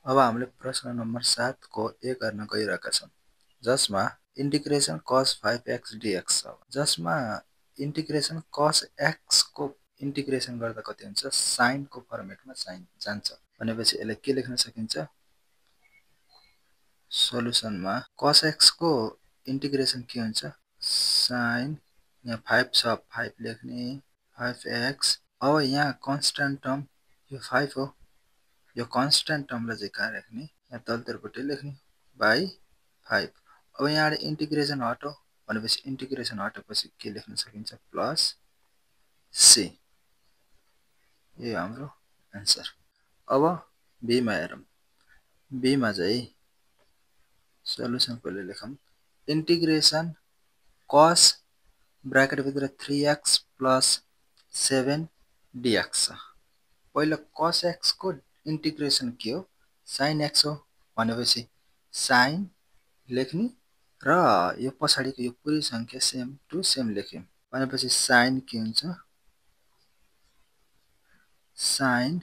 अब हामीले प्रश्न नम्बर 7 को ए गर्न गइरहेका छौं जसमा इंटीग्रेशन cos 5x dx छ जसमा इंटीग्रेशन cos x को इंटीग्रेशन गर्दा कति हुन्छ sin को फर्मेटमा sin जान्छ भनेपछि यसलाई के लेख्न सकिन्छ सोलुसनमा cos x को इंटीग्रेशन के हुन्छ sin यहाँ 5 छ 5 लेख्ने 5x अब यहाँ कांस्टेंट टर्म यो 5 हो यो कांस्टेंट टर्मलाई चाहिँ कहाँ राख्ने यहाँ तलतिरपट्टि लेख्ने बाइ 5 अब यहाँ इंटीग्रेशन हटो भनेपछि इंटीग्रेशन हटेपछि के लेख्न सकिन्छ प्लस c यो हाम्रो आन्सर अब b मा हेरौं b मा चाहिँ सोलुसन पहिले लेखौं इंटीग्रेशन cos ब्रैकेट भित्र 3x + 7 dx पहिलो cos x को इंटीग्रेशन के हो sin x हो भनेपछि sin लेख्ने र यो पछाडीको यो पुरै संख्या सेम टु सेम लेख्यौं भनेपछि sin के हुन्छ sin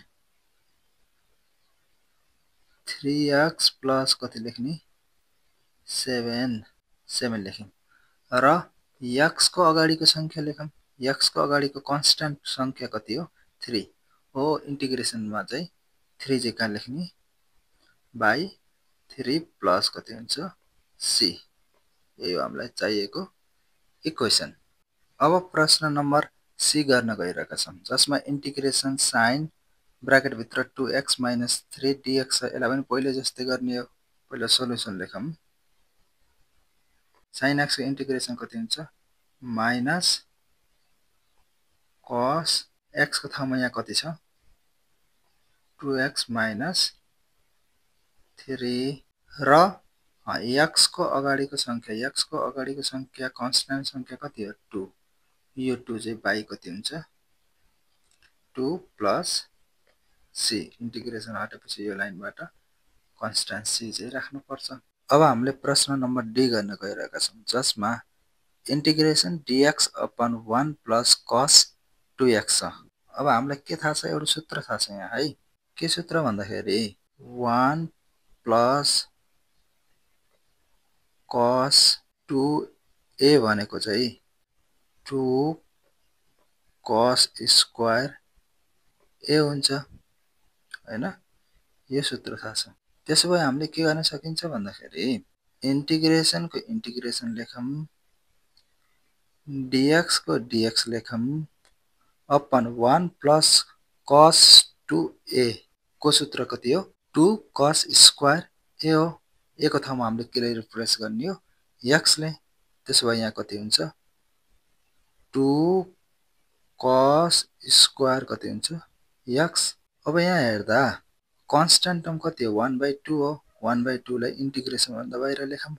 3x + कति लेख्ने 7 लेख्यौं र x को अगाडिको संख्या लेखौं x को अगाडिको कांस्टेंट संख्या कति हो 3 हो इंटीग्रेशन मा चाहिँ 3 चाहिँ कहाँ लेख्ने बाइ 3 प्लस कति हुन्छ c यो हामीलाई चाहिएको इक्वेसन अब प्रश्न नम्बर c गर्न गइरहेका छौं जसमा इंटीग्रेशन sin ब्रैकेट भित्र 2x - 3 dx यसलाई पनि पहिले जस्तै गर्ने हो पहिला सोलुसन लेखौं sin x को इंटीग्रेशन कति हुन्छ माइनस cos x को ठाउँमा यहाँ कति छ 2x - 3 र x को अगाडिको संख्या कांस्टेंट संख्या कति हो 2 यो 2 चाहिँ बाइ कति हुन्छ 2 प्लस c इंटीग्रेशन हटेपछि यो लाइनबाट कांस्टेंट c चाहिँ राख्नु पर्छ अब हामीले प्रश्न नम्बर डी गर्न गइरहेका छौं जसमा integration dx upon 1 + cos 2x छ अब हामीलाई के थाहा छ एउटा सूत्र थाहा छ यहाँ है के सूत्र भन्दाखेरि 1 + cos 2a भनेको चाहिँ 2 cos स्क्वायर a हुन्छ हैन यो सूत्र थाहा छ त्यसोभए हामीले के गर्न सकिन्छ भन्दाखेरि इंटीग्रेशन को इंटीग्रेशन लेखौं dx को dx लेखौं अपन 1 + cos 2a को सूत्र कति हो 2 cos स्क्वायर a हो a को ठाउँमा हामीले के ले रिप्लेस गर्ने हो x ले त्यसोभए यहाँ कति हुन्छ 2 cos स्क्वायर कति हुन्छ x अब यहाँ हेर्दा कांस्टेंट टर्म कति हो 1/2 हो 1/2 लाई इंटीग्रेशन भन्दा बाहिर लेखौं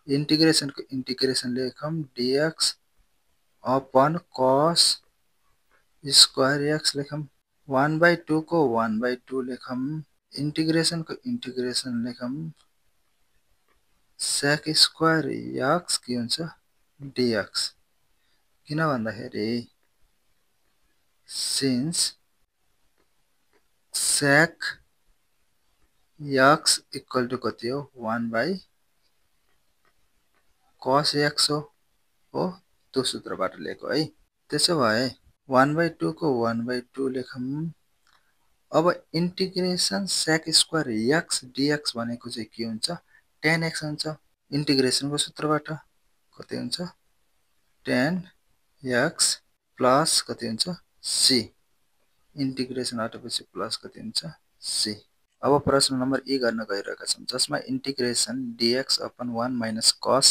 इंटीग्रेशन को इंटीग्रेशन लेखौं dx upon cos square x लेखौं 1/2 को 1/2 लेखौं इंटीग्रेशन को इंटीग्रेशन लेखौं sec स्क्वायर x के हुन्छ dx किन भन्दाखेरि since sec x equal to कति हो 1/cos x हो त्यो सूत्रबाट लेखो है त्यसोभए 1/2 को 1/2 लेखौं अब integration sec square x dx भनेको चाहिँ के हुन्छ tan x हुन्छ इंटीग्रेशन को सूत्रबाट कति हुन्छ tan x प्लस कति हुन्छ c इंटीग्रेशन हटेपछि प्लस कति हुन्छ c अब प्रश्न नम्बर e गर्न गइरहेका छौं जसमा integration dx upon 1 - cos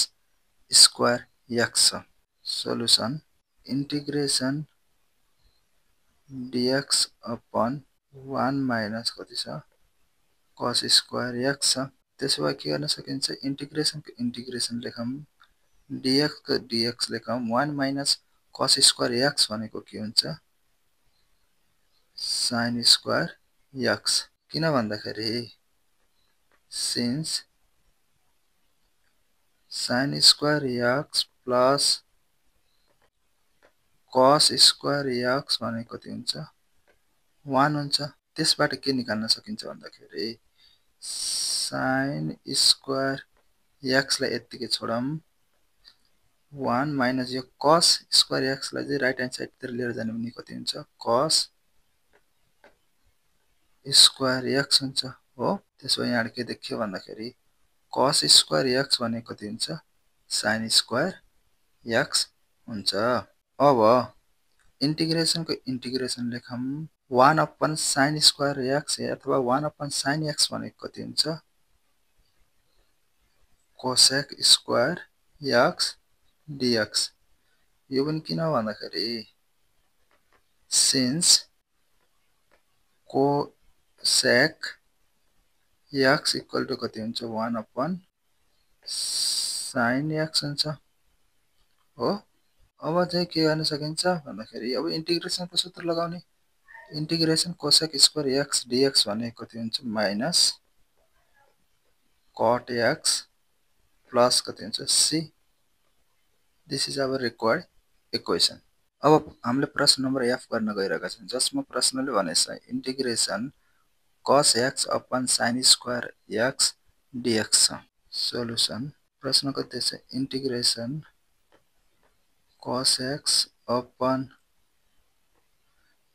square x छ सोलुसन इंटीग्रेशन dx अपन 1 - कति छ cos स्क्वायर x छ त्यसोभए के गर्न सकिन्छ इंटीग्रेशन को इंटीग्रेशन लेखौं dx को dx लेखौं 1 - cos स्क्वायर x भनेको के हुन्छ sin स्क्वायर x किन भन्दाखेरि since sin square x plus cos square x भनेको कति हुन्छ 1 हुन्छ त्यसबाट के निकाल्न सकिन्छ भन्दाखेरि sin स्क्वायर x लाई यतिकै छोडौं 1 माइनस यो cos स्क्वायर x लाई चाहिँ राइट ह्यान्ड साइड तिर लिएर जाने भने कति हुन्छ cos स्क्वायर x हुन्छ हो त्यसो भए यहाँ के देखियो भन्दाखेरि cos स्क्वायर x भनेको कति हुन्छ sin स्क्वायर x हुन्छ अब इंटीग्रेशन को इंटीग्रेशन लेखौं 1 अपन sin स्क्वायर x अथवा 1 अपन sin x भनेको कति हुन्छ cosec स्क्वायर x dx यो पनि किन भन्दाखेरि since cosec x equal to कति हुन्छ 1 अपन sin x हुन्छ हो अब चाहिँ के गर्न सकिन्छ भन्दाखेरि अब इंटीग्रेशन को सूत्र लगाउने integration cosec square x dx भनेको कति हुन्छ माइनस cot x प्लस कति हुन्छ c this is our required equation अब हामीले प्रश्न नम्बर f गर्न गइरहेका छौं जसमा प्रश्नले भनेछ integration cos x upon sin square x dx छ सोलुसन प्रश्न कति छ integration cos x upon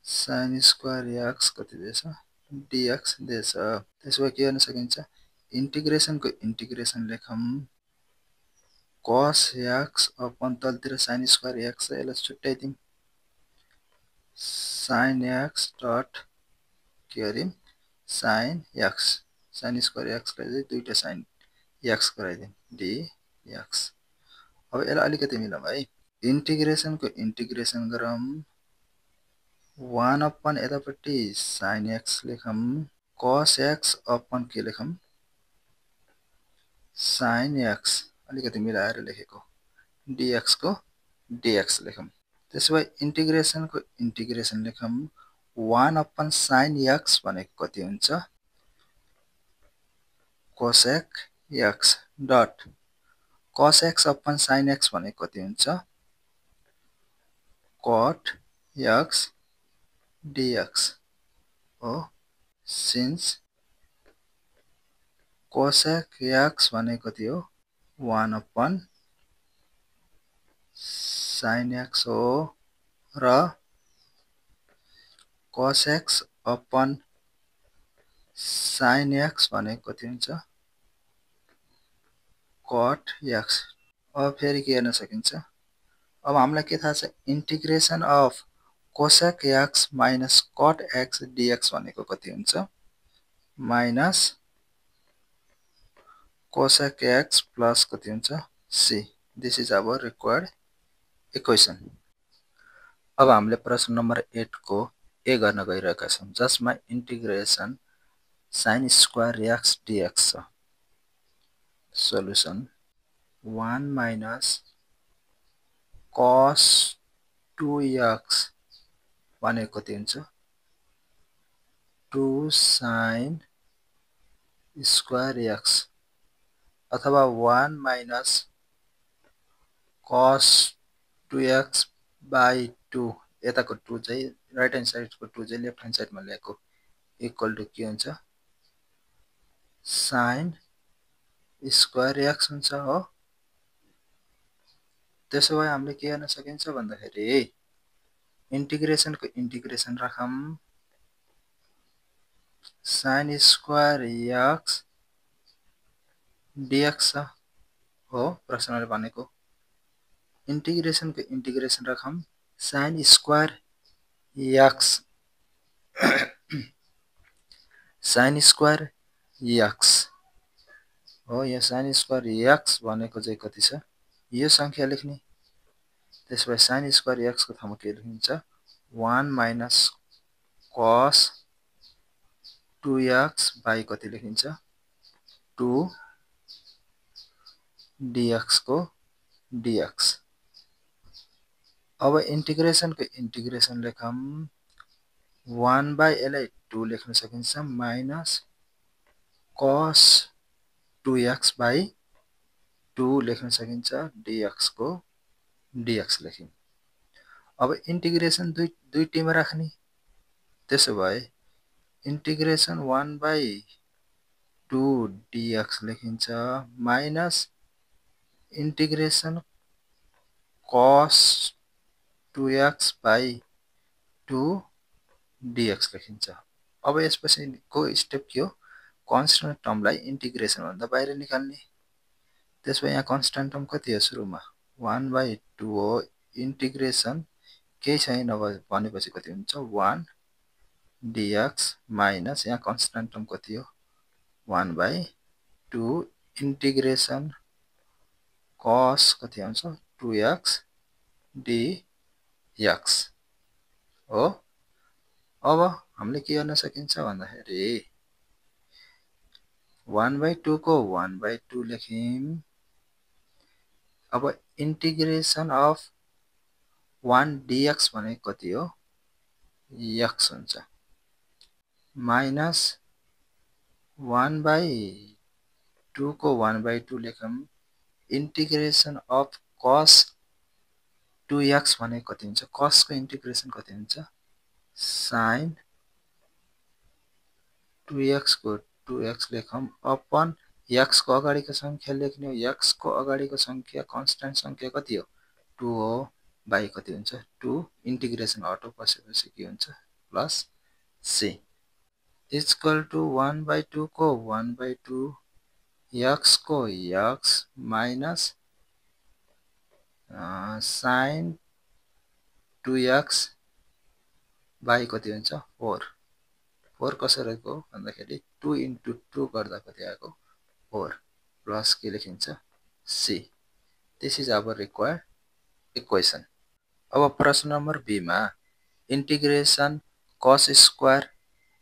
sin square x कति दिएछ dx दिएछ त्यसो के गर्न सकिन्छ इंटीग्रेशन को इंटीग्रेशन लेखौं cos x अपन तलतिर sin स्क्वायर x यसलाई छुट्याइदिम sin x डट के गरिम sin x sin square x लाई चाहिँ दुईटा sin x गराइदिम dx अब यसलाई अलिकति मिलाउँ है इंटीग्रेशन को इंटीग्रेशन गरौँ 1 अपन यतापट्टि sin x लेखौं cos x upon के लेखौं sin x अलिकति मिलाएर लेखेको dx को dx लेखौं त्यसो भए इंटीग्रेशन को इंटीग्रेशन लेखौं 1 अपन sin x भनेको कति हुन्छ cosec x dot cos x upon sin x भनेको कति हुन्छ cot x dx हो since cosec x भनेको कति हो 1 अपन sin x हो र cos x upon sin x भनेको कति हुन्छ cot x अब फेरि के गर्न सकिन्छ अब हामीलाई के थाहा छ integration of cosec x minus cot x dx भनेको कति हुन्छ माइनस cosec x plus कति हुन्छ c this is our required equation अब हामीले प्रश्न नम्बर 8 को ए गर्न गइरहेका छौं जसमा integration sin square x dx छ सोलुसन 1 minus cos 2x भनेको कति हुन्छ 2 sin स्क्वायर x अथवा 1 minus cos 2x by 2 यताको 2 चाहिँ राइट ह्यान्ड साइड को 2 चाहिँ लेफ्ट ह्यान्ड साइड मा ल्याएको इक्वल टु के हुन्छ sin स्क्वायर x हुन्छ हो त्यसो भए हामीले के गर्न सकिन्छ भन्दाखेरि इंटीग्रेशन को इंटीग्रेशन राखौं sin स्क्वायर x dx हो प्रश्नले भनेको इंटीग्रेशन को इंटीग्रेशन राखौं sin square x sin square x हो यो sin स्क्वायर x भनेको चाहिँ कति छ यो संख्या लेख्ने त्यसपछि sin स्क्वायर x को ठाउँमा के लेखिन्छ 1 minus cos 2x by कति लेखिन्छ 2 dx को dx अब इंटीग्रेशन को इंटीग्रेशन लेखौं 1 by यसलाई 2 लेख्न सकिन्छ माइनस cos 2x by 2 लेख्न सकिन्छ dx को dx लेख्यौं अब इंटीग्रेशन दुईटैमा राख्ने त्यसो भए इंटीग्रेसन 1/2 dx लेखिन्छ minus integration cos 2x/2 dx लेखिन्छ। अब यसपछिको स्टेप के हो कन्स्टेन्ट टर्मलाई इंटीग्रेसन भन्दा बाहिर निकाल्ने। त्यसपछि यहाँ कन्स्टेन्ट टर्म कति हो सुरुमा 1/2 हो इंटीग्रेसन केही छैन भनेपछि कति हुन्छ 1 dx माइनस यहाँ कन्स्टेन्ट टर्म कति हो 1/2 इंटीग्रेसन cos कति आउँछ 2x dx हो। अब हामीले के गर्न सकिन्छ भन्दाखेरि 1/2 को 1/2 लेख्यौं। अब इंटीग्रेसन अफ 1 dx भनेको कति हो x हुन्छ माइनस 1/2 को 1/2 लेखौं। इंटीग्रेसन अफ cos 2x भनेको कति हुन्छ cos को इंटीग्रेसन कति हुन्छ sin 2x को 2x लेखौं अपन x को अगाडिको संख्या लेख्ने हो x को अगाडिको संख्या कन्स्टेन्ट संख्या कति हो 2 हो बाइ कति हुन्छ 2 इंटीग्रेसन अटो बसेपछि के हुन्छ प्लस c इक्वल टु 1/2 को 1/2 x को x minus sin 2x by कति हुन्छ 4 4 कसरी गयो भन्दाखेरि 2 * 2 गर्दा कति आएको 4 प्लस के लेखिन्छ c this is our required equation. अब प्रश्न नम्बर बी मा integration cos square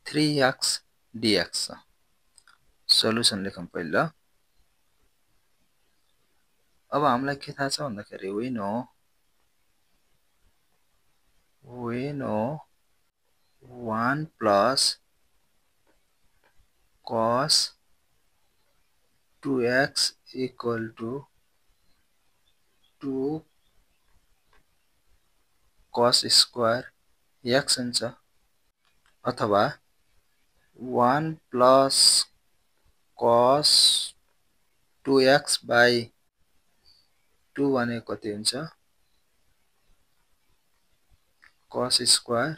3x dx solution लेखौं पहिला। अब हामीलाई के थाहा छ भन्दाखेरि we know 1 plus cos 2x equal to 2 cos square x हुन्छ अथवा 1 plus cos 2x by 2 भनेको कति हुन्छ cos square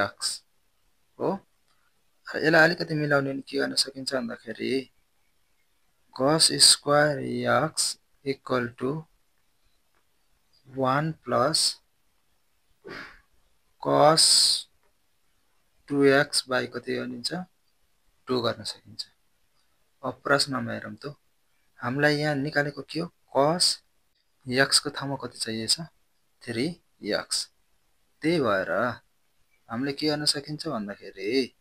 x हो। यसलाई अलिकति मिलाउने के गर्न सकिन्छ भन्दाखेरि cos square x equal to 1 plus cos 2x by कति बनिन्छ 2 गर्न सकिन्छ। अब प्रश्नमा हेरौं त हामीलाई यहाँ निकालेको के हो cos x को ठाउँमा कति चाहिएछ 3x त्यही भएर हामीले के गर्न सकिन्छ भन्दाखेरि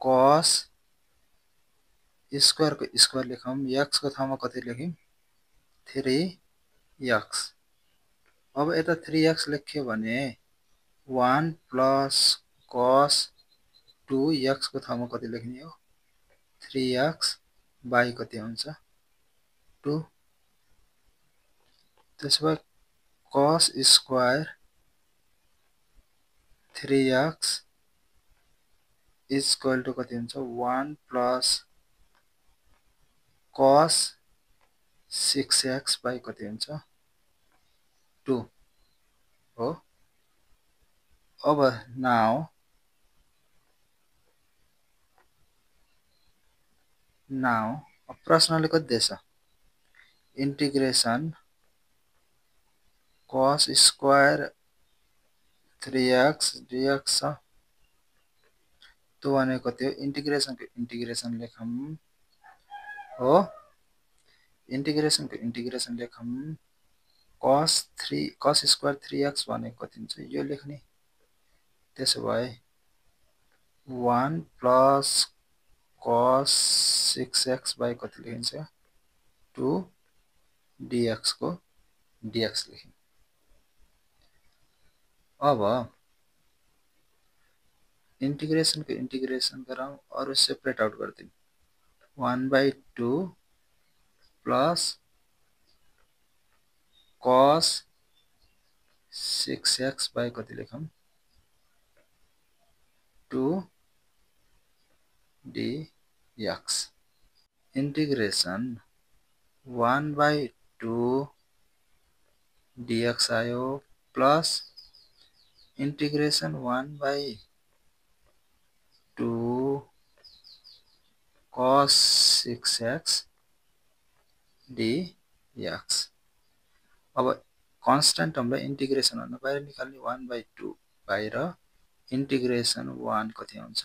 cos स्क्वायर को स्क्वायर लेखौं x को ठाउँमा कति लेख्यौं 3x। अब यता 3x लेख्यो भने 1 plus cos 2x को ठाउँमा कति लेख्ने हो 3x बाइ कति हुन्छ 2 त्यसो भए cos square 3x equal to कति हुन्छ 1 plus cos 6x बाइ कति हुन्छ 2 हो। अब now प्रश्नले कति दिएछ integration cos square 3x dx छ त्यो भनेको कति हो इंटीग्रेसन को इंटीग्रेसन लेखौं हो इंटीग्रेसन को इंटीग्रेसन लेखौं cos स्क्वायर 3x भनेको कति हुन्छ यो लेख्ने त्यसो भए 1 plus cos 6x बाइ कति लेखिन्छ 2 dx को dx लेख्यौं। अब इंटीग्रेसन को इंटीग्रेसन गरौं अरु सेपरेट आउट गर्दियौं 1/2 plus cos 6x बाइ कति लेखौं 2 dx integration 1/2 dx आयो plus integration 1/2 cos 6x dx। अब कन्स्टेन्ट हामीलाई इन्टिग्रेसन भन्दा बाहिर निकाल्ने 1/2 बाहिर इन्टिग्रेसन 1 कति हुन्छ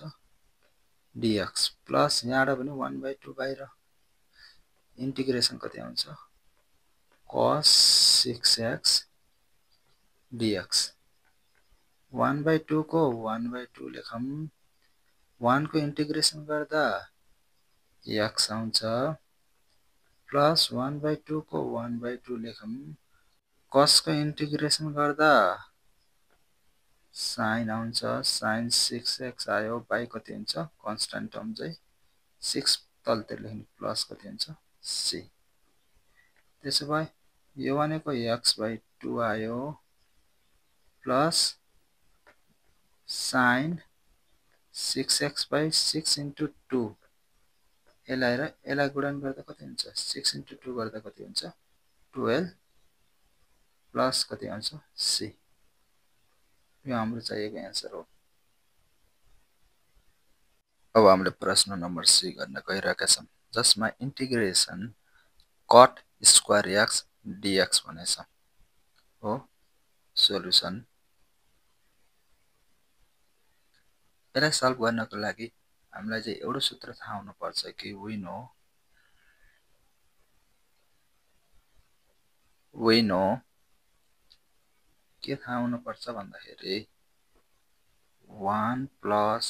dx प्लस यहाँबाट पनि 1/2 बाहिर इन्टिग्रेसन कति आउँछ cos 6x dx 1/2 को 1/2 लेखौं 1 को इन्टिग्रेसन गर्दा x आउँछ प्लस 1/2 को 1/2 लेखौं cos को इन्टिग्रेसन गर्दा sin आउँछ sin 6x आयो बाइ कति हुन्छ कन्स्टेन्ट टर्म चाहिँ 6 तलतिर लेख्नु प्लस कति हुन्छ c त्यसो भए यो भनेको x/2 आयो प्लस sin 6x/6 into 2 यसलाई गुणन गर्दा कति हुन्छ 6 into 2 गर्दा कति हुन्छ 12 प्लस कति आउँछ c यो हाम्रो चाहिएको एन्सर हो। अब हामीले प्रश्न नम्बर सी गर्न गइरहेका छौं जसमा integration cot square x dx भनेछ हो सोलुसन। यसलाई सल्भ गर्नको लागि हामीलाई चाहिँ एउटा सूत्र थाहा हुनु पर्छ कि we know के थाहा हुनु पर्छ भन्दाखेरि 1 प्लस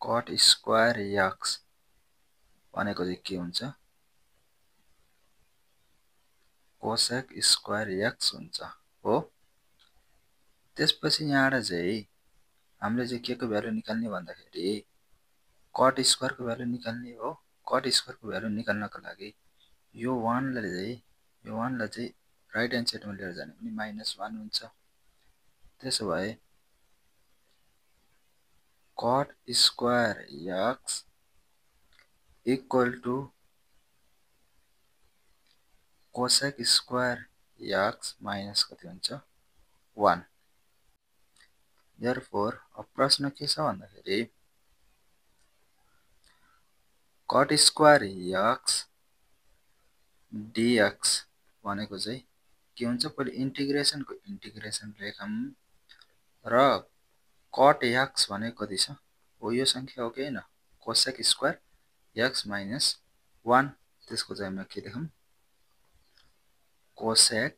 cot स्क्वायर x भनेको चाहिँ के हुन्छ cosec स्क्वायर x हुन्छ हो। त्यसपछि यहाँबाट चाहिँ हामीले चाहिँ के को भ्यालु निकाल्ने भन्दाखेरि cot स्क्वायर को भ्यालु निकाल्ने हो। cot स्क्वायर को भ्यालु निकाल्नको लागि यो 1 लाई चाहिँ राइट ह्यान्ड साइडमा लिएर जाने पनि -1 हुन्छ। त्यसो भए cot square x equal to cosec square x minus कति हुन्छ 1। देयरफोर अब प्रश्न के छ भन्दाखेरि cot स्क्वायर x dx भनेको चाहिँ के हुन्छ पहिले इन्टिग्रेसनको इन्टिग्रेसन लेखौं र cot x भनेको कति छ हो यो संख्या हो कि हैन cosec स्क्वायर x माइनस 1 त्यसको चाहिँ हामी के लेखौं cosec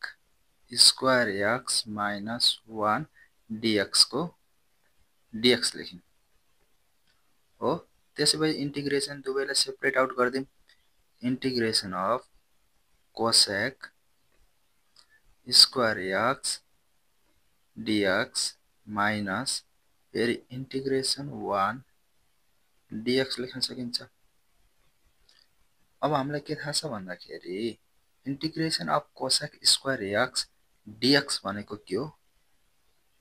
square x minus 1 dx को dx लेख्यौं हो। त्यसैभए इन्टिग्रेसन दुवैलाई सेपरेट आउट गर्दियौं integration of cosec square x dx minus फेरि integration 1 dx लेख्न सकिन्छ। अब हामीलाई के थाहा छ भन्दाखेरि integration of cosec square x dx भनेको के हो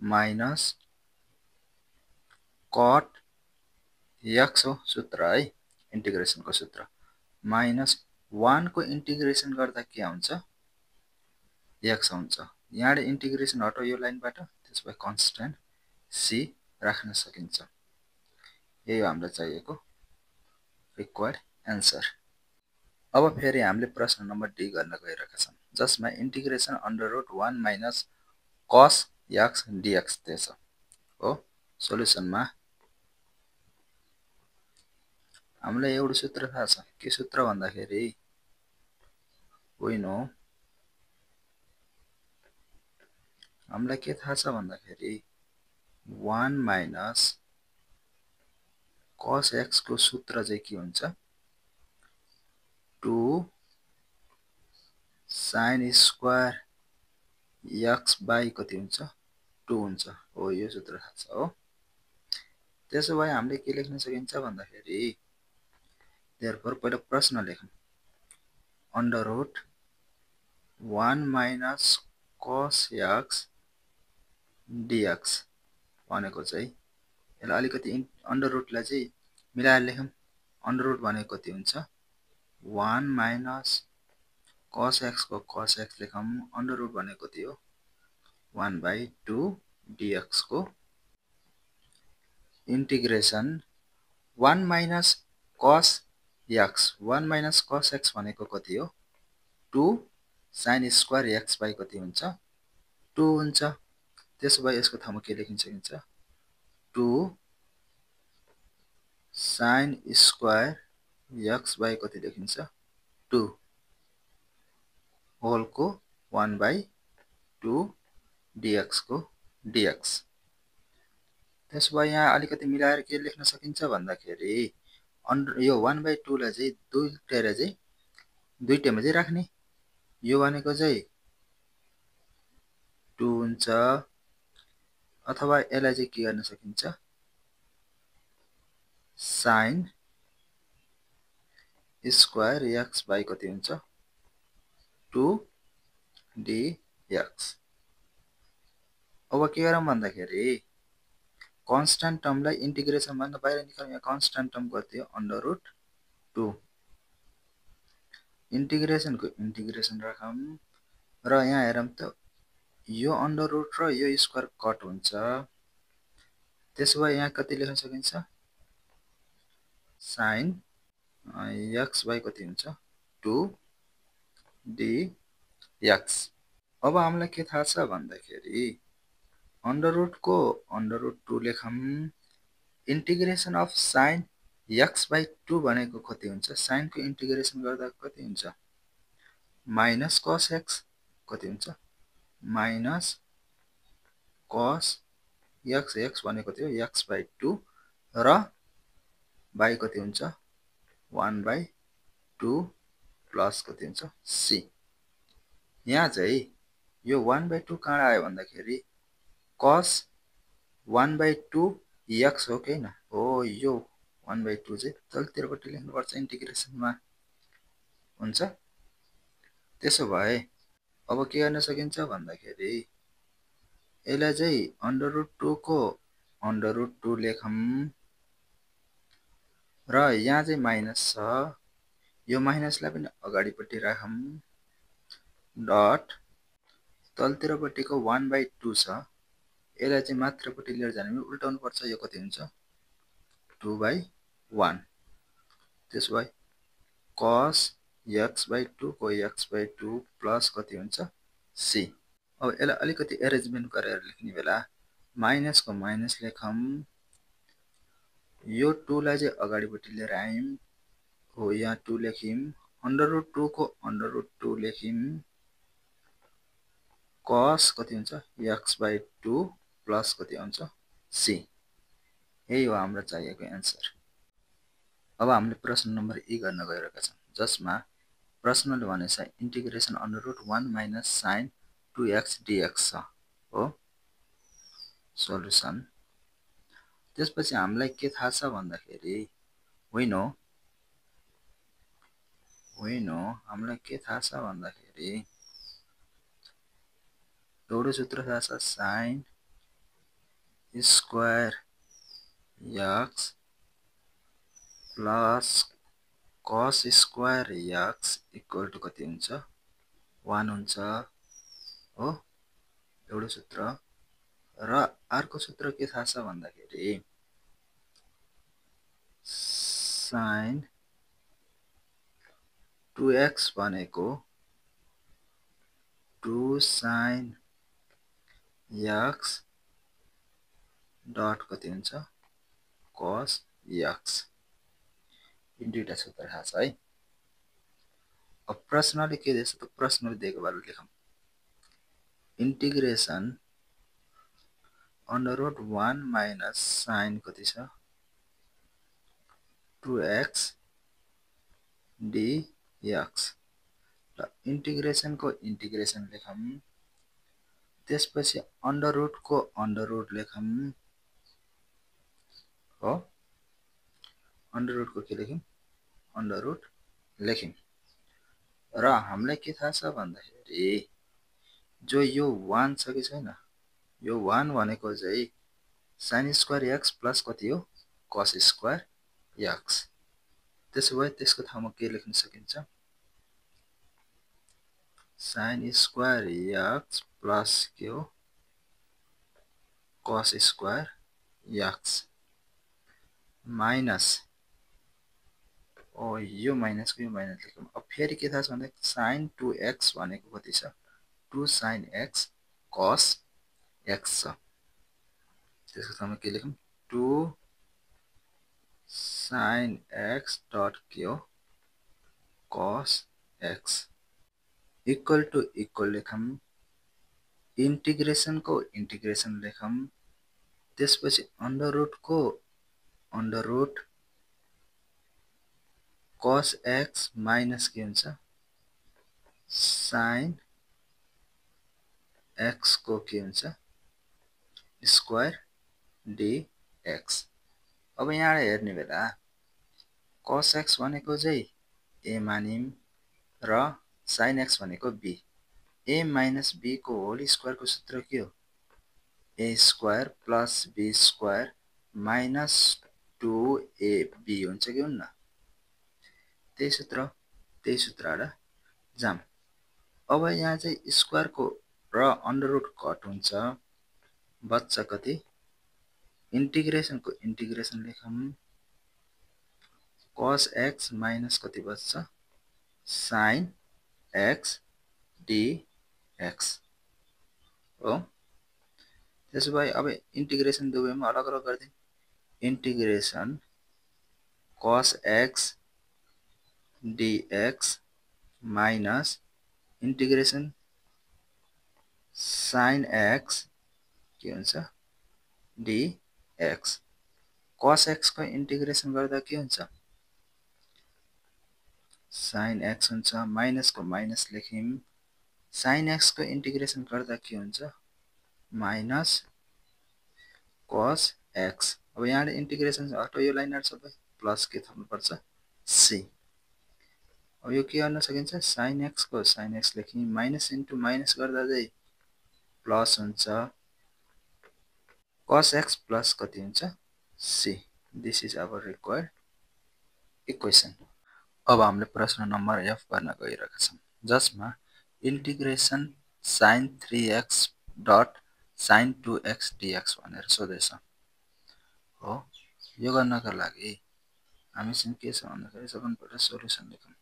माइनस cot x हो सूत्र है इन्टिग्रेसन को सूत्र माइनस 1 को इन्टिग्रेसन गर्दा के आउँछ x आउँछ। यहाँ इन्टिग्रेसन हटाउ यो लाइनबाट त्यसपछि कन्स्टेन्ट c राख्न सकिन्छ। यही हो हामीलाई चाहिएको रिक्वायर्ड एन्सर। अब फेरि हामीले प्रश्न नम्बर डी गर्न गइरहेका छौं जसमा integration under root 1 minus cos x dx दिएछ हो। सोलुसनमा हामीलाई एउटा सूत्र थाहा छ के सूत्र भन्दाखेरि we know हामीलाई के थाहा छ भन्दाखेरि 1 माइनस cos x को सूत्र चाहिँ के हुन्छ 2 sin स्क्वायर x बाइ कति हुन्छ 2 हुन्छ हो यो सूत्र थाहा छ हो। त्यसो भए हामीले के लेख्न सकिन्छ भन्दाखेरि देयरफोर पहिला प्रश्न लेखौं under root 1 minus cos x dx भनेको चाहिँ यसलाई अलिकति अन्डर रुटलाई चाहिँ मिलाएर लेखौँ। अन्डर रुट भनेको कति हुन्छ 1 माइनस cos x को cos x लेखौँ। अन्डर रुट भनेको कति हो 1/2 dx को integration 1 minus cos x 1 minus cos x भनेको कति हो 2 sin स्क्वायर x बाई कति हुन्छ 2 हुन्छ। त्यसो भए यसको ठाउँमा के लेखिन सकिन्छ 2 sin स्क्वायर x बाई कति लेखिन्छ 2 होल को 1/2 dx को dx। त्यसो भए यहाँ अलिकति मिलाएर के लेख्न सकिन्छ भन्दाखेरि यो 1/2 लाई चाहिँ दुईटैमा चाहिँ राख्ने। यो भनेको चाहिँ 2 हुन्छ अथवा यसलाई चाहिँ के गर्न सकिन्छ sin स्क्वायर x बाई कति हुन्छ 2 dx। अब के गरौँ भन्दाखेरि कन्स्ट्यान्ट टर्मलाई इन्टिग्रेसन भन्दा बाहिर निकाल्नु। यहाँ कन्स्ट्यान्ट टर्म कति हो अन्डर रुट 2 इन्टिग्रेसनको इन्टिग्रेसन राखौँ र यहाँ हेरौँ त यो अन्डर रुट र यो स्क्वायर कट हुन्छ। त्यसो भए यहाँ कति लेख्न सकिन्छ sin x बाई कति हुन्छ 2 dx। अब हामीलाई के थाहा छ भन्दाखेरि अन्डर रुटको अन्डर रुट 2 लेखौँ। Integration of sin x by 2 भनेको कति हुन्छ sin को इन्टिग्रेसन गर्दा कति हुन्छ माइनस cos x कति हुन्छ माइनस cos x x भनेको थियो x बाई 2 र बाई कति हुन्छ 1/2 प्लस कति हुन्छ c। यहाँ चाहिँ यो 1/2 कहाँ आयो भन्दाखेरि cos 1/2 x हो कि हैन हो। यो 1/2 चाहिँ तलतिरपट्टि लेख्नुपर्छ इन्टिग्रेसनमा हुन्छ। त्यसो भए अब के गर्न सकिन्छ भन्दाखेरि यसलाई चाहिँ अन्डर रुट 2 को अन्डर रुट 2 लेखौँ र यहाँ चाहिँ माइनस छ। यो माइनसलाई पनि अगाडिपट्टि राखौँ डट तलतिरपट्टिको 1/2 छ। यसलाई चाहिँ माथिल्लोपट्टि लिएर जाने भने उल्टाउनु पर्छ। यो कति हुन्छ 2/1। त्यसो भए cos x बाई 2 को x बाई 2 प्लस कति हुन्छ c। अब यसलाई अलिकति एरेन्जमेन्ट गरेर लेख्ने बेला माइनसको माइनस लेखौँ। यो 2 लाई चाहिँ अगाडिपट्टि लिएर आयौँ हो यहाँ 2 लेख्यौँ। अन्डर रुट 2 को अन्डर रुट 2 लेख्यौँ। cos कति हुन्छ x बाई 2 प्लस कति आउँछ c। यही हो हाम्रो चाहिएको एन्सर। अब हामीले प्रश्न नम्बर e गर्न गइरहेका छौँ जसमा प्रश्नले भनेछ integration under root 1 minus sin 2x dx छ हो सोलुसन। त्यसपछि हामीलाई के थाहा छ भन्दाखेरि हामीलाई के थाहा छ भन्दाखेरि एउटा सूत्र थाहा छ sin square x plus cos square x equal to कति हुन्छ 1 हुन्छ हो एउटा सूत्र। र अर्को सूत्र के थाहा छ भन्दाखेरि sin 2x भनेको 2 sin x डट कति हुन्छ cos x। यी दुईटा सूत्र थाहा छ है। अब प्रश्नले के दिएछ त प्रश्नले दिएको बेला लेखौँ integration under root 1 minus sin कति छ 2x dx र इन्टिग्रेसनको इन्टिग्रेसन लेखौँ। त्यसपछि अन्डर रुटको अन्डर रुट लेखौँ हो अन्डर रुटको के लेख्यौँ अन्डर रुट लेख्यौँ। र हामीलाई के थाहा छ भन्दाखेरि जो यो 1 छ कि छैन यो 1 भनेको चाहिँ sin स्क्वायर x प्लस कति हो cos स्क्वायर x। त्यसो भए त्यसको ठाउँमा के लेख्न सकिन्छ sin स्क्वायर x प्लस के हो cos स्क्वायर x माइनस यो माइनसको यो माइनस लेखौँ। अब फेरि के थाहा छ भन्दा sin 2x भनेको कति छ 2 sin x cos x छ। त्यसको ठाउँमा के लेखौँ 2 sin x डट के हो cos x equal to equal लेखौँ इन्टिग्रेसनको इन्टिग्रेसन लेखौँ त्यसपछि अन्डर रुटको under root cos x minus के हुन्छ sin x को के हुन्छ स्क्वायर dx। अब यहाँ हेर्ने बेला cos x भनेको चाहिँ a मानिम र sin x भनेको b। a माइनस b को होल स्क्वायर को सूत्र के हो a square plus b square minus 2ab हुन्छ कि हुन्न त्यही सूत्रबाट जाम। अब यहाँ चाहिँ स्क्वायर को र अन्डर रुट कट हुन्छ बच्चा कति इन्टिग्रेसन को इन्टिग्रेसन लेखौँ cos x माइनस कति बच्चा sin x dx हो। त्यसो भए अब इन्टिग्रेसन दुवैमा अलग अलग गर्दिन integration cos x dx minus integration sin x के हुन्छ dx। cos x को इन्टिग्रेसन गर्दा के हुन्छ sin x हुन्छ माइनस को माइनस लेखिम sin x को इन्टिग्रेसन गर्दा के हुन्छ माइनस cos x। अब यहाँ इन्टिग्रेसन हटाउ यो लाइनहरु सबै प्लस के थप्नु पर्छ c। अब यो के गर्न सकिन्छ sin x को sin x लेखिम माइनस इन्टु माइनस गर्दा चाहिँ प्लस हुन्छ cos x प्लस कति हुन्छ c। This is our required equation. अब हामीले प्रश्न नम्बर f गर्न गइरहेका छौं जसमा integration sin 3x dot sin 2x dx भनेर सोधेछ हो। यो गर्नका लागि हामीसँग के छ भन्दाखेरि सबैभन्दा सोलुसन लेखौँ।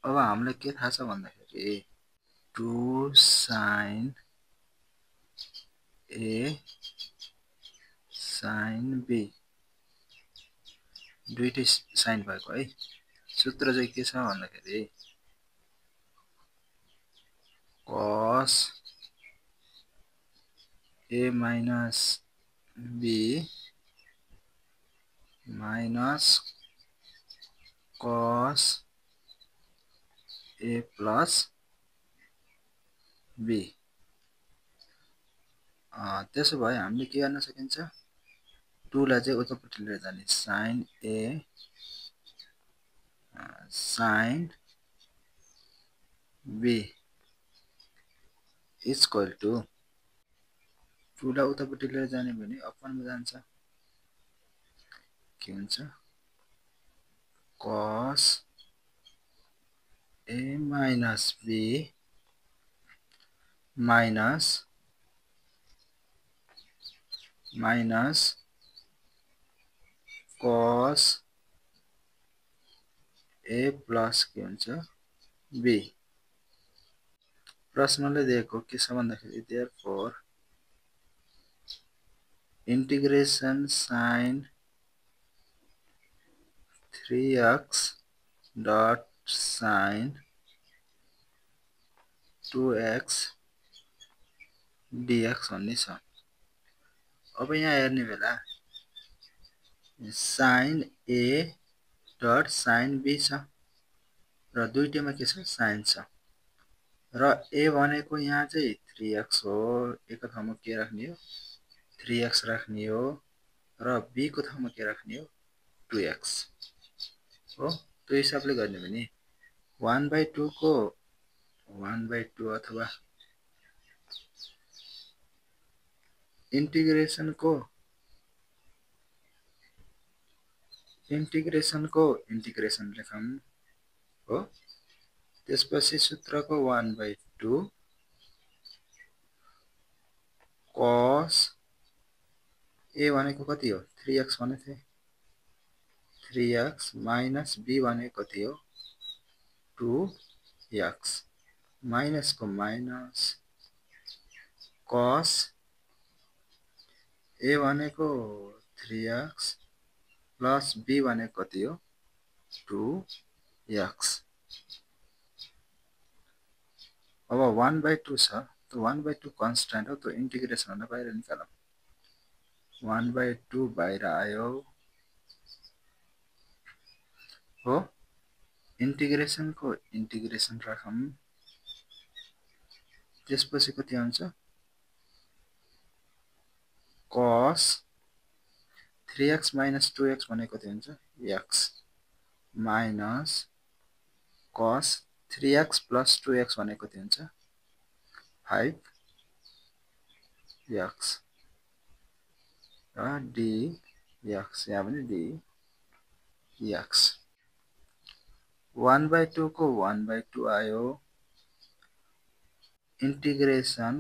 अब हामीलाई के थाहा छ भन्दाखेरि 2 sin a sin b दुईटै साइन भएको है। सूत्र चाहिँ के छ भन्दाखेरि cos a minus b minus cos a plus b। त्यसो भए हामीले के गर्न सकिन्छ 2 लाई चाहिँ उतापट्टि लिएर जाने sin a sin b equal to 2 लाई उतापट्टि लिएर जाने भने अपनमा जान्छ के हुन्छ cos a minus b minus cos a plus के हुन्छ b। प्रश्नले दिएको के छ भन्दाखेरि therefore integration sin 3x dot sin 2x dx भन्ने छ। अब यहाँ हेर्ने बेला sin a dot sin b छ र दुईटैमा के छ sin छ र a भनेको यहाँ चाहिँ 3x हो a को ठाउँमा के राख्ने हो 3x राख्ने हो र b को ठाउँमा के राख्ने हो 2x हो। त्यो हिसाबले गर्ने भने 1/2 को 1/2 अथवा इंटीग्रेशन को इंटीग्रेशन लेखौं हो। त्यसपछि सूत्रको 1/2 cos a भनेको कति हो 3x भनेको थिए 3x माइनस b भनेको कति हो 2x माइनस को माइनस cos a भनेको 3x प्लस b भनेको कति हो 2x। अब 1/2 छ तो 1/2 कन्स्ट्यान्ट हो तो इंटीग्रेशन हुन बाहिर निकालौं 1/2 बाहिर आयो हो। इंटीग्रेशन को इंटीग्रेशन राखौं त्यसपछि कति हुन्छ cos 3x minus 2x भनेको कति हुन्छ x minus cos 3x plus 2x भनेको कति हुन्छ 5x र dx यहाँ पनि dx 1/2 को 1/2 आयो integration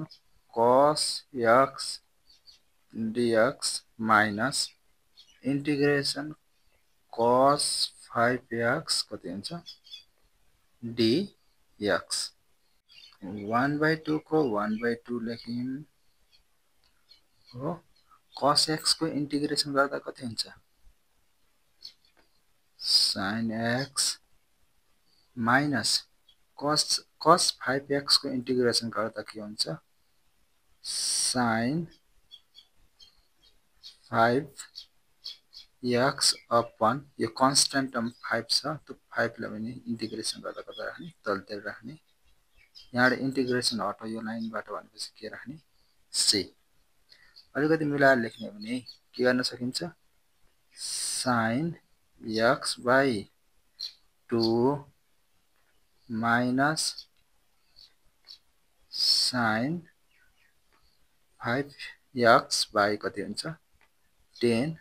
cos x dx minus integration cos 5x कति हुन्छ dx 1/2 को 1/2 लेख्यौं हो। cos x को इंटीग्रेशन गर्दा कति हुन्छ sin x minus cos 5x को इंटीग्रेशन गर्दा के हुन्छ sin 5x अपन यो कन्स्टेन्ट टर्म 5 छ त्यो 5 लाई पनि इंटीग्रेशन गर्दा कता राख्ने तलतिर राख्ने यहाँ इंटीग्रेशन हटाउ यो लाइनबाट भनेपछि के राख्ने c अलिकति मिलाएर लेख्ने भने के गर्न सकिन्छ sin x by 2 minus sin 5x by कति हुन्छ 10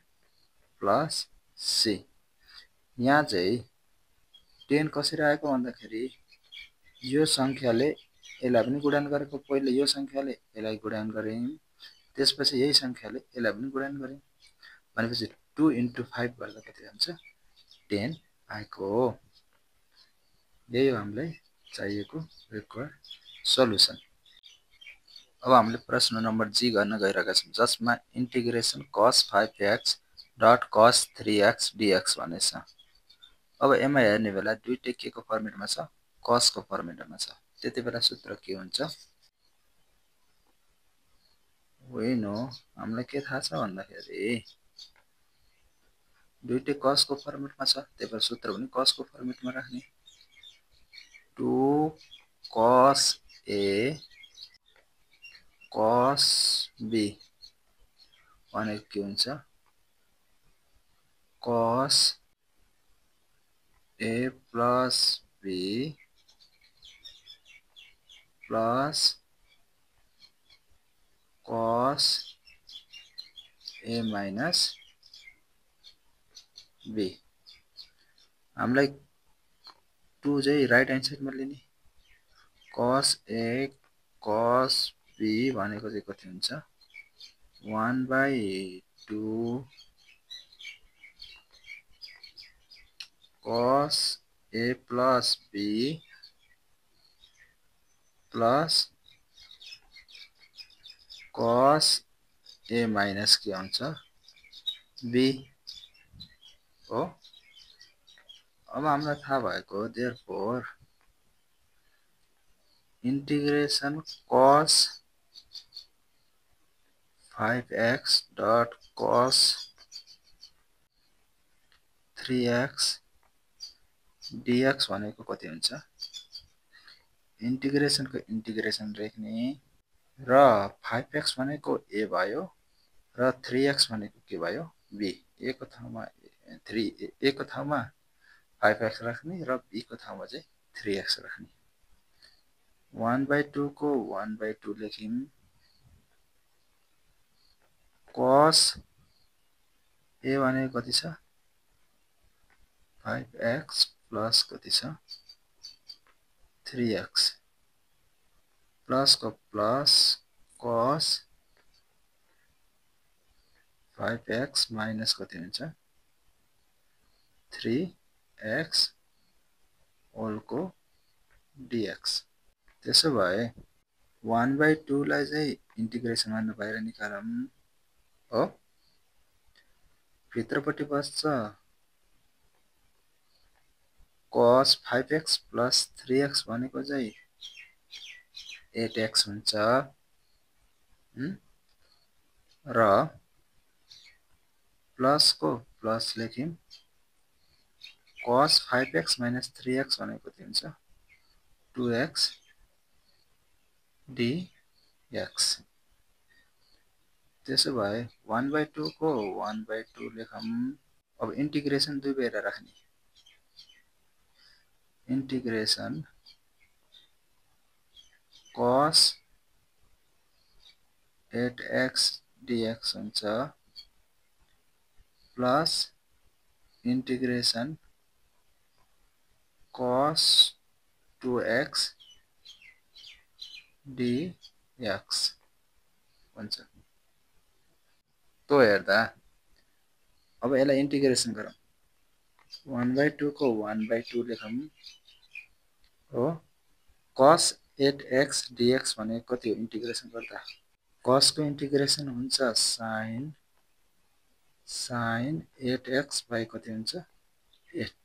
plus c यहाँ चाहिँ 10 कसरी आएको भन्दाखेरि यो संख्याले यसलाई पनि गुणन गरेको पहिले यो संख्याले यसलाई गुणन गरे त्यसपछि यही संख्याले यसलाई पनि गुणन गरे भनेपछि 2 into 5 गर्दा कति हुन्छ 10 आएको हो। यही हो हामीलाई चाहिएको रिक्वायर्ड सल्युसन। अब हामीले प्रश्न नम्बर जी गर्न गइरहेका छौं जसमा integration cos 5x dot cos 3x dx भनेछ। अब एमा हेर्ने बेला दुईटै के को फर्मेटमा छ cos को फर्मेटमा छ त्यतिबेला सूत्र के हुन्छ होइन हामीलाई के थाहा छ भन्दाखेरि दुईटै cos को फर्मेटमा छ त्यही सूत्र पनि cos को फर्मेटमा राख्ने 2 cos a cos b भनेको के हुन्छ cos a plus b plus cos a minus b हामीलाई 2 चाहिँ राइट ह्यान्ड साइडमा लिने cos a cos b भनेको चाहिँ कति हुन्छ 1/2 cos a plus b plus cos a minus के हुन्छ b हो। अब हामीलाई थाहा भएको therefore integration cos 5x dot cos 3x dx भनेको कति हुन्छ इंटीग्रेशन को इंटीग्रेशन लेख्ने र 5x भनेको a भयो र 3x भनेको के भयो b a को ठाउँमा 3 a को ठाउँमा 5x राख्ने र b को ठाउँमा चाहिँ 3x राख्ने 1/2 को 1/2 लेख्यौं cos a भनेको कति छ 5x प्लस कति छ 3x प्लस को प्लस cos 5x माइनस कति हुन्छ 3x होल को dx त्यसो भए 1/2 लाई चाहिँ इन्टिग्रेसन गर्न बाहिर निकालौं हो भित्रपट्टि बस्छ cos 5x plus 3x भनेको चाहिँ 8x हुन्छ र प्लस को plus लेख्यौं cos 5x minus 3x भनेको कति हुन्छ 2x dx त्यसो भए 1/2 को 1/2 लेखौं अब इन्टिग्रेसन दुई बेर राख्ने integration cos 8x dx हुन्छ plus integration cos 2x dx हुन्छ तो हेर्दा अब यसलाई इन्टिग्रेसन गरौँ 1/2 को 1/2 लेखौं हो cos 8x dx भनेको कति हो इन्टिग्रेसन गर्दा cos को इन्टिग्रेसन हुन्छ sin 8x by कति हुन्छ 8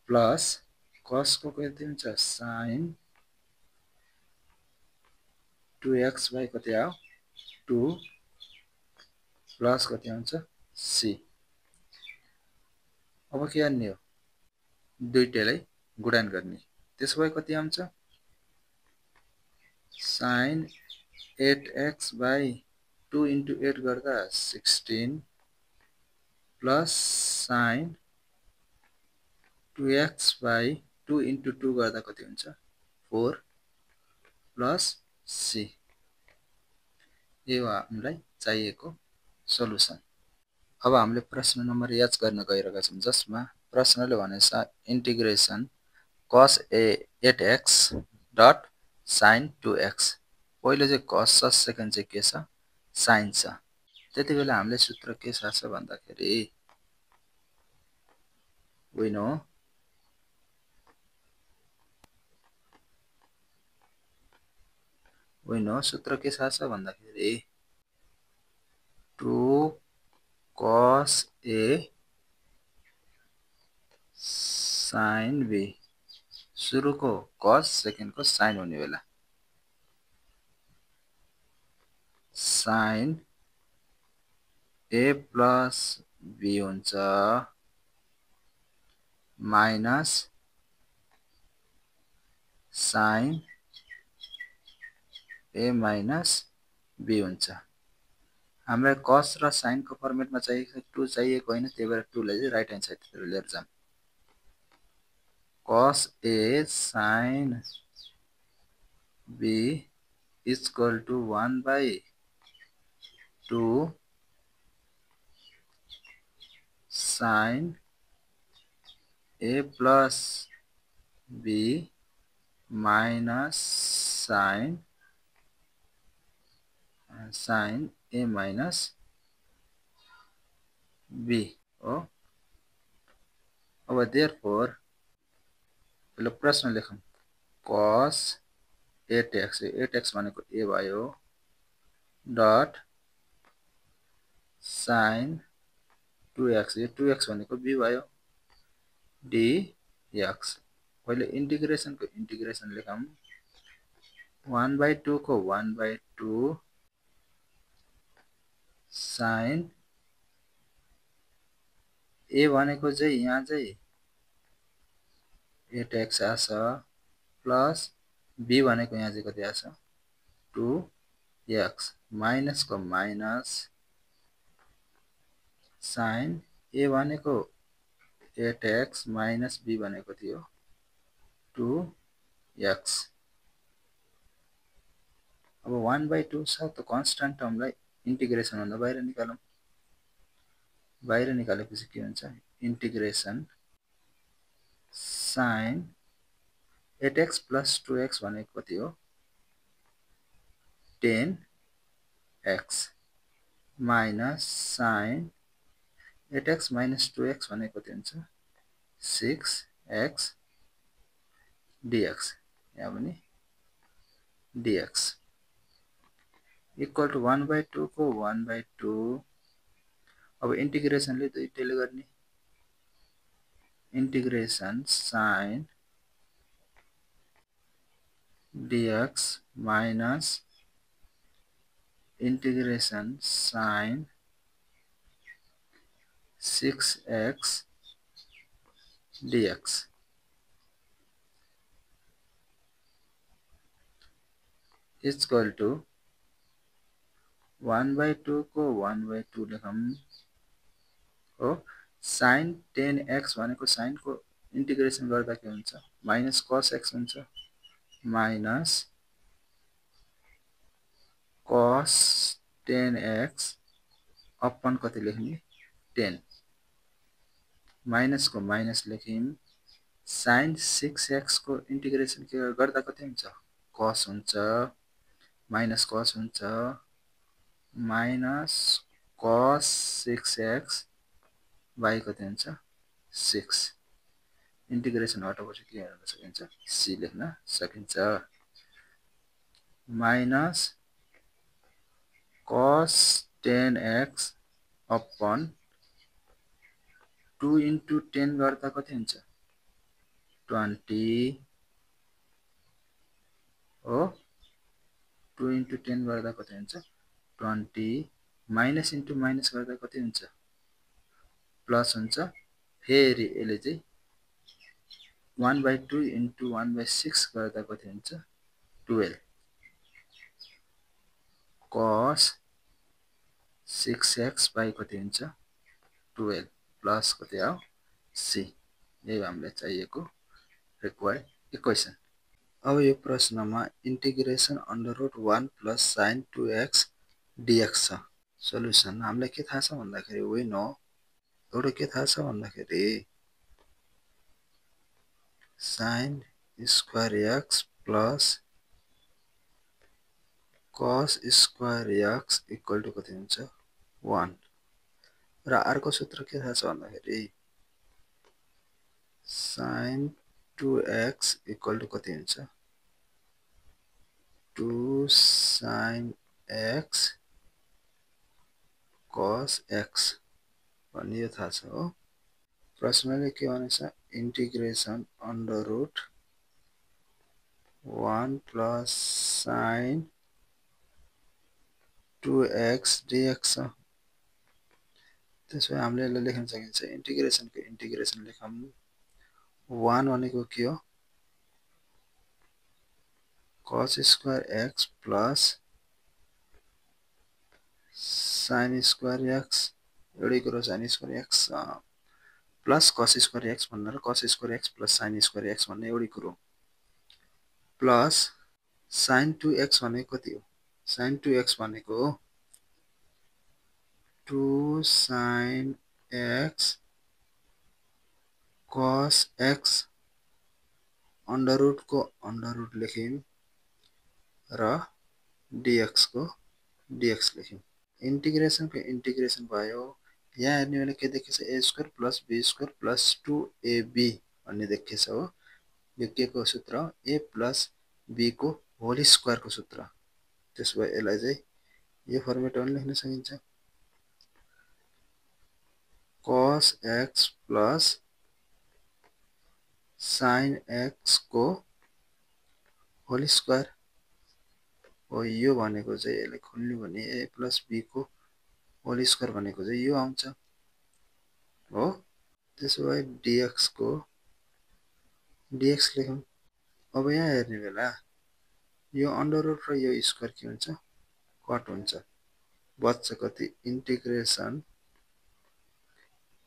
प्लस cos को कति हुन्छ sin 2x by कति आयो 2 प्लस कति हुन्छ c अब के गर्ने हो दुईटैलाई गुणन गर्ने त्यसो भए कति आउँछ sin 8x by 2 into 8 गर्दा 16 plus sin 2x by 2 into 2 गर्दा कति हुन्छ 4 plus c यो हामीलाई चाहिएको सोलुसन अब हामीले प्रश्न नम्बर याद गर्न गइरहेका छौं जसमा प्रश्नले भनेछ integration cos 8x dot sin 2x पहिलो चाहिँ cos छ सेकेन्ड चाहिँ के छ sin छ त्यतिबेला हामीले सूत्र के छ भन्दाखेरि we know सूत्र के छ भन्दाखेरि 2 cos a sin b सुरुको cos सेकेन्डको sin हुने बेला sin a plus b हुन्छ minus sin a minus b हुन्छ हामीलाई cos र sin को फर्मेटमा चाहिएको 2 चाहिएको हैन त्यही भएर 2 लाई चाहिँ राइट ह्यान्ड साइडतिर लिएर जाम cos a sin b is equal to 1/2 sin a plus b minus sin a minus b हो अब therefore ल प्रश्न लेखौं cos 8x भनेको a भयो डट sin 2x भनेको b भयो dx पहिले इन्टिग्रेसन को इन्टिग्रेसन लेखौं 1/2 को 1/2 sin a भनेको चाहिँ यहाँ चाहिँ 8x आछ प्लस b भनेको यहाँ चाहिँ कति आछ 2x माइनस को माइनस sin a भनेको 8x माइनस b भनेको थियो 2x अब 1/2 छ त कन्स्टेन्ट टर्मलाई इन्टिग्रेसन भन्दा बाहिर निकालौं। बाहिर निकालेपछि के हुन्छ integration sin 8x plus 2x भनेको कति हो 10x minus sin 8x minus 2x भनेको कति हुन्छ 6x dx यहाँ पनि dx equal to 1/2 को 1/2 अब इन्टिग्रेसनले दुईटैले गर्ने integration sin dx minus integration sin 6x dx is equal to 1/2 को 1/2 लेखौं हो sin 10x भनेको sin को इन्टिग्रेसन गर्दा के हुन्छ minus cos x हुन्छ minus cos 10x अपन कति लेख्ने 10 माइनस को माइनस लेख्यौं sin 6x को इन्टिग्रेसन के गर्दा कति हुन्छ cos हुन्छ माइनस cos हुन्छ माइनस cos 6x by कति हुन्छ 6 इन्टिग्रेसन हटाएपछि के गर्न सकिन्छ c लेख्न सकिन्छ minus cos 10x upon 2 into 10 गर्दा कति हुन्छ 20 हो 2 into 10 गर्दा कति हुन्छ 20 माइनस into माइनस गर्दा कति हुन्छ प्लस हुन्छ फेरि यसले चाहिँ 1/2 into 1/6 गर्दा कति हुन्छ 12 cos 6x by कति हुन्छ 12 प्लस कति आयो c यही हामीलाई चाहिएको रिक्वायर्ड इक्वेसन अब यो प्रश्नमा integration under root 1 plus sin 2x dx छ सोलुसन हामीलाई के थाहा छ भन्दाखेरि वी नो एउटा के थाहा छ भन्दाखेरि sin square x plus cos square x equal to कति हुन्छ 1 र अर्को सूत्र के थाहा छ भन्दाखेरि sin 2x equal to कति हुन्छ 2 sin x cos x भन्ने यो थाहा छ हो प्रश्नले के भनेछ integration under root 1 plus sin 2x dx त्यसो भए हामीले यसलाई लेख्न सकिन्छ इन्टिग्रेसन को इन्टिग्रेसन लेखौं 1 भनेको के हो cos square x plus sin square x एउटै कुरा sin square x plus cos square x भन्दा र cos square x plus sin square x भन्ने एउटै कुरा plus sin 2x भनेको कति हो sin 2x भनेको 2 sin x cos x under root को अंडर रुट लेख्यौं र dx को dx लेख्यौं इन्टिग्रेसन को इन्टिग्रेसन भयो यहाँ हेर्ने बेला के देखेछ a square plus b square plus 2ab भन्ने देखेछ हो यो के को सूत्र a प्लस b को होल स्क्वायर को सूत्र त्यसो भए यसलाई चाहिँ यो फर्मेटमा लेख्न सकिन्छ cos x plus sin x को होल स्क्वायर हो यो भनेको चाहिँ यसले खोल्नु भने a प्लस b को होल स्क्वायर भनेको चाहिँ यो आउँछ हो त्यसो भए dx को dx लेखौं अब यहाँ हेर्ने बेला यो अंडर रुट र यो स्क्वायर के हुन्छ कट हुन्छ बच्च कति integration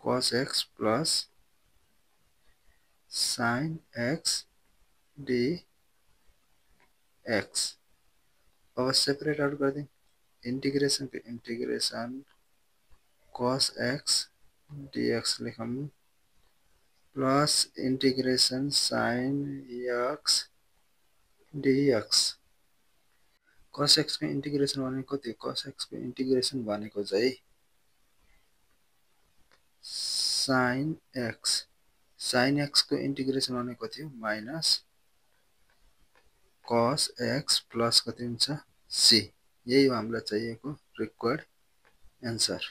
cos x plus sin x dx अब सेपरेट आउट गर्दिन इन्टिग्रेसनको इन्टिग्रेसन cos x dx लेखौँ plus integration sin x dx। cos x को इन्टिग्रेसन भनेको कति? cos x को इन्टिग्रेसन भनेको चाहिँ sin x को इन्टिग्रेसन भनेको थियो माइनस cos x प्लस कति हुन्छ c। यही हो हामीलाई चाहिएको रिक्वायर्ड एन्सर।